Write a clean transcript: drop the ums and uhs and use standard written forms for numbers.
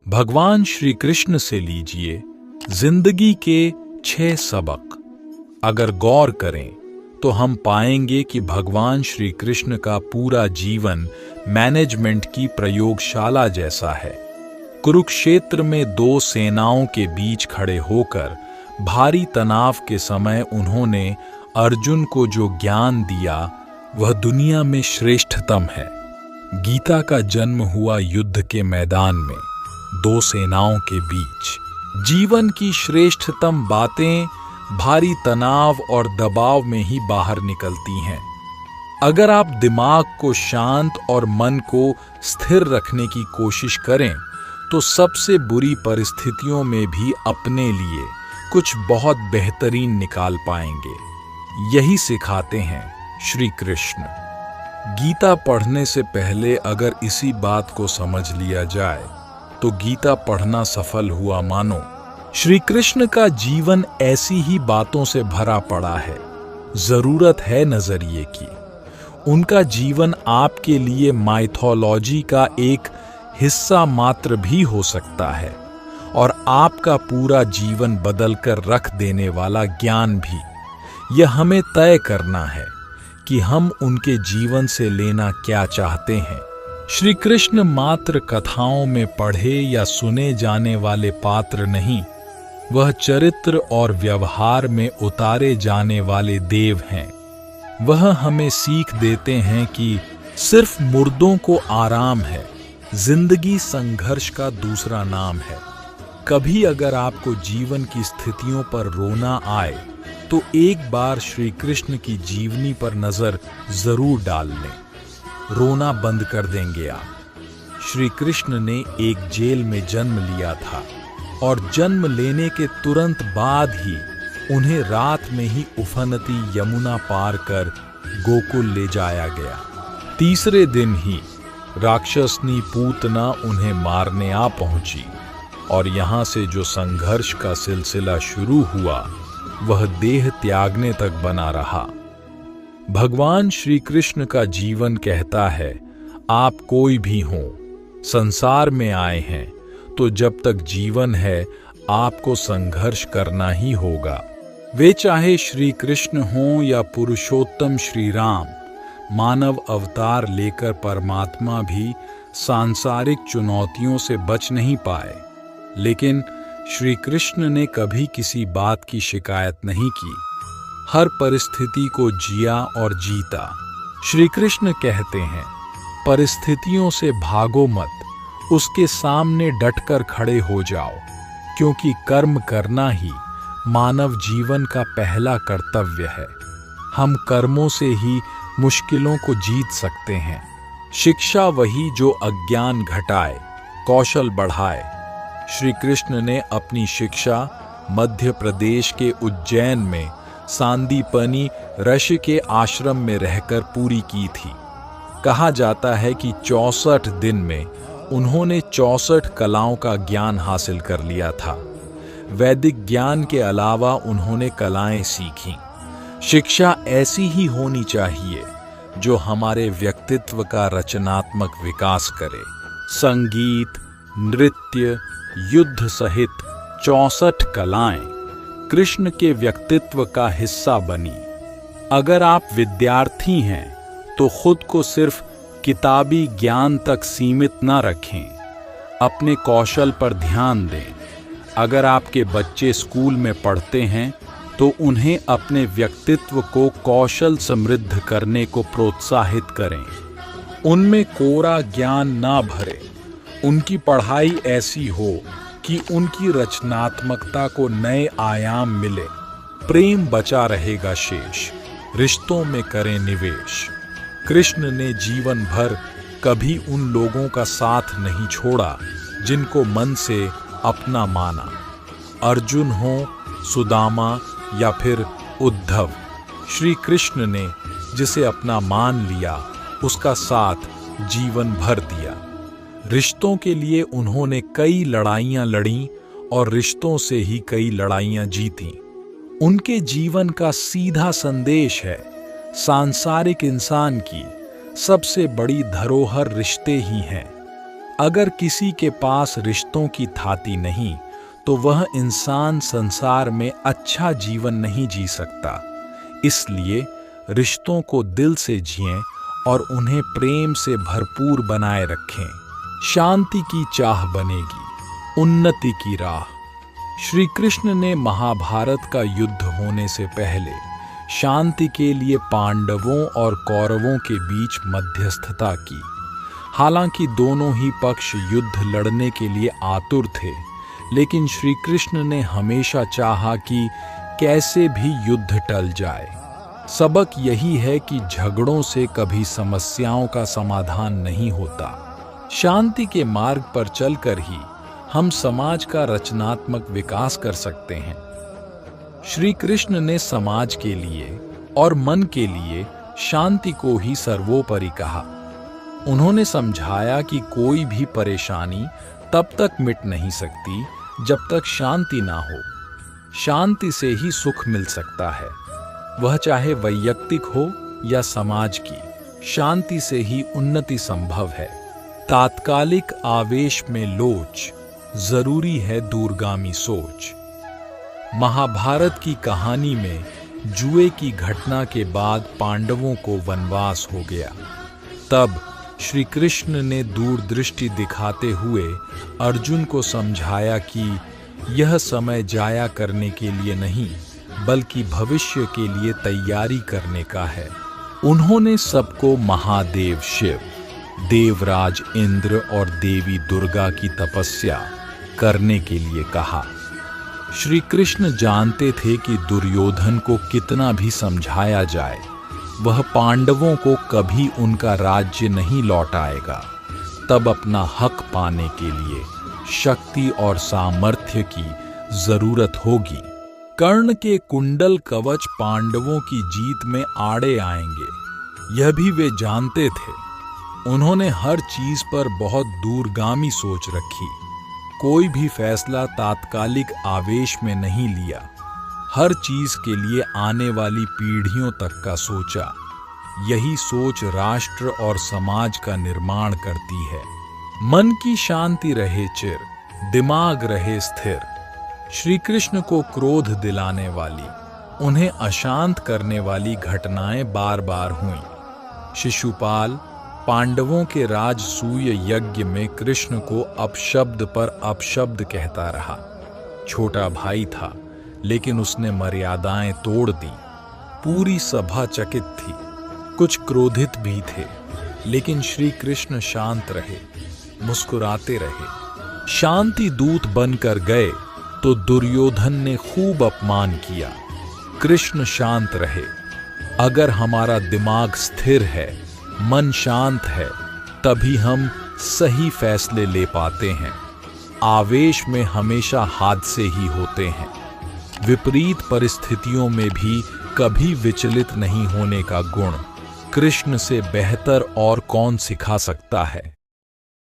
भगवान श्री कृष्ण से लीजिए जिंदगी के 6 सबक। अगर गौर करें तो हम पाएंगे कि भगवान श्री कृष्ण का पूरा जीवन मैनेजमेंट की प्रयोगशाला जैसा है। कुरुक्षेत्र में 2 सेनाओं के बीच खड़े होकर भारी तनाव के समय उन्होंने अर्जुन को जो ज्ञान दिया वह दुनिया में श्रेष्ठतम है। गीता का जन्म हुआ युद्ध के मैदान में 2 सेनाओं के बीच। जीवन की श्रेष्ठतम बातें भारी तनाव और दबाव में ही बाहर निकलती हैं। अगर आप दिमाग को शांत और मन को स्थिर रखने की कोशिश करें तो सबसे बुरी परिस्थितियों में भी अपने लिए कुछ बहुत बेहतरीन निकाल पाएंगे। यही सिखाते हैं श्री कृष्ण। गीता पढ़ने से पहले अगर इसी बात को समझ लिया जाए तो गीता पढ़ना सफल हुआ मानो। श्री कृष्ण का जीवन ऐसी ही बातों से भरा पड़ा है। जरूरत है नजरिए की। उनका जीवन आपके लिए माइथोलॉजी का एक हिस्सा मात्र भी हो सकता है और आपका पूरा जीवन बदलकर रख देने वाला ज्ञान भी। यह हमें तय करना है कि हम उनके जीवन से लेना क्या चाहते हैं। श्री कृष्ण मात्र कथाओं में पढ़े या सुने जाने वाले पात्र नहीं, वह चरित्र और व्यवहार में उतारे जाने वाले देव हैं। वह हमें सीख देते हैं कि सिर्फ मुर्दों को आराम है, जिंदगी संघर्ष का दूसरा नाम है। कभी अगर आपको जीवन की स्थितियों पर रोना आए तो एक बार श्री कृष्ण की जीवनी पर नजर जरूर डाल लें। रोना बंद कर देंगे आप। श्री कृष्ण ने एक जेल में जन्म लिया था और जन्म लेने के तुरंत बाद ही उन्हें रात में ही उफनती यमुना पार कर गोकुल ले जाया गया। तीसरे दिन ही राक्षसनी पूतना उन्हें मारने आ पहुंची और यहां से जो संघर्ष का सिलसिला शुरू हुआ वह देह त्यागने तक बना रहा। भगवान श्री कृष्ण का जीवन कहता है, आप कोई भी हो, संसार में आए हैं तो जब तक जीवन है आपको संघर्ष करना ही होगा। वे चाहे श्री कृष्ण हों या पुरुषोत्तम श्री राम, मानव अवतार लेकर परमात्मा भी सांसारिक चुनौतियों से बच नहीं पाए। लेकिन श्री कृष्ण ने कभी किसी बात की शिकायत नहीं की। हर परिस्थिति को जिया और जीता। श्री कृष्ण कहते हैं, परिस्थितियों से भागो मत, उसके सामने डटकर खड़े हो जाओ, क्योंकि कर्म करना ही मानव जीवन का पहला कर्तव्य है। हम कर्मों से ही मुश्किलों को जीत सकते हैं। शिक्षा वही जो अज्ञान घटाए, कौशल बढ़ाए। श्री कृष्ण ने अपनी शिक्षा मध्य प्रदेश के उज्जैन में सांदीपनी ऋषि के आश्रम में रहकर पूरी की थी। कहा जाता है कि 64 दिन में उन्होंने 64 कलाओं का ज्ञान हासिल कर लिया था। वैदिक ज्ञान के अलावा उन्होंने कलाएं सीखीं। शिक्षा ऐसी ही होनी चाहिए जो हमारे व्यक्तित्व का रचनात्मक विकास करे। संगीत, नृत्य, युद्ध सहित 64 कलाएं कृष्ण के व्यक्तित्व का हिस्सा बनी। अगर आप विद्यार्थी हैं तो खुद को सिर्फ किताबी ज्ञान तक सीमित न रखें, अपने कौशल पर ध्यान दें। अगर आपके बच्चे स्कूल में पढ़ते हैं तो उन्हें अपने व्यक्तित्व को कौशल समृद्ध करने को प्रोत्साहित करें। उनमें कोरा ज्ञान ना भरें। उनकी पढ़ाई ऐसी हो कि उनकी रचनात्मकता को नए आयाम मिले। प्रेम बचा रहेगा शेष, रिश्तों में करें निवेश। कृष्ण ने जीवन भर कभी उन लोगों का साथ नहीं छोड़ा जिनको मन से अपना माना। अर्जुन हो, सुदामा या फिर उद्धव, श्री कृष्ण ने जिसे अपना मान लिया उसका साथ जीवन भर दिया। रिश्तों के लिए उन्होंने कई लड़ाइयां लड़ी और रिश्तों से ही कई लड़ाइयां जीती। उनके जीवन का सीधा संदेश है, सांसारिक इंसान की सबसे बड़ी धरोहर रिश्ते ही हैं। अगर किसी के पास रिश्तों की थाती नहीं तो वह इंसान संसार में अच्छा जीवन नहीं जी सकता। इसलिए रिश्तों को दिल से जिएं और उन्हें प्रेम से भरपूर बनाए रखें। शांति की चाह बनेगी उन्नति की राह। श्री कृष्ण ने महाभारत का युद्ध होने से पहले शांति के लिए पांडवों और कौरवों के बीच मध्यस्थता की। हालांकि दोनों ही पक्ष युद्ध लड़ने के लिए आतुर थे, लेकिन श्री कृष्ण ने हमेशा चाहा कि कैसे भी युद्ध टल जाए। सबक यही है कि झगड़ों से कभी समस्याओं का समाधान नहीं होता। शांति के मार्ग पर चलकर ही हम समाज का रचनात्मक विकास कर सकते हैं। श्री कृष्ण ने समाज के लिए और मन के लिए शांति को ही सर्वोपरि कहा। उन्होंने समझाया कि कोई भी परेशानी तब तक मिट नहीं सकती जब तक शांति ना हो। शांति से ही सुख मिल सकता है, वह चाहे वैयक्तिक हो या समाज की। शांति से ही उन्नति संभव है। तात्कालिक आवेश में लोच, जरूरी है दूरगामी सोच। महाभारत की कहानी में जुए की घटना के बाद पांडवों को वनवास हो गया। तब श्री कृष्ण ने दूरदृष्टि दिखाते हुए अर्जुन को समझाया कि यह समय जाया करने के लिए नहीं, बल्कि भविष्य के लिए तैयारी करने का है। उन्होंने सबको महादेव शिव, देवराज इंद्र और देवी दुर्गा की तपस्या करने के लिए कहा। श्री कृष्ण जानते थे कि दुर्योधन को कितना भी समझाया जाए, वह पांडवों को कभी उनका राज्य नहीं लौटाएगा। तब अपना हक पाने के लिए शक्ति और सामर्थ्य की जरूरत होगी। कर्ण के कुंडल कवच पांडवों की जीत में आड़े आएंगे, यह भी वे जानते थे। उन्होंने हर चीज पर बहुत दूरगामी सोच रखी। कोई भी फैसला तात्कालिक आवेश में नहीं लिया। हर चीज के लिए आने वाली पीढ़ियों तक का सोचा। यही सोच राष्ट्र और समाज का निर्माण करती है। मन की शांति रहे चिर, दिमाग रहे स्थिर। श्री कृष्ण को क्रोध दिलाने वाली, उन्हें अशांत करने वाली घटनाएं बार बार हुईं। शिशुपाल पांडवों के राजसूय यज्ञ में कृष्ण को अपशब्द पर अपशब्द कहता रहा। छोटा भाई था, लेकिन उसने मर्यादाएं तोड़ दी। पूरी सभा चकित थी, कुछ क्रोधित भी थे, लेकिन श्री कृष्ण शांत रहे, मुस्कुराते रहे। शांति दूत बनकर गए तो दुर्योधन ने खूब अपमान किया। कृष्ण शांत रहे। अगर हमारा दिमाग स्थिर है, मन शांत है, तभी हम सही फैसले ले पाते हैं। आवेश में हमेशा हादसे ही होते हैं। विपरीत परिस्थितियों में भी कभी विचलित नहीं होने का गुण कृष्ण से बेहतर और कौन सिखा सकता है।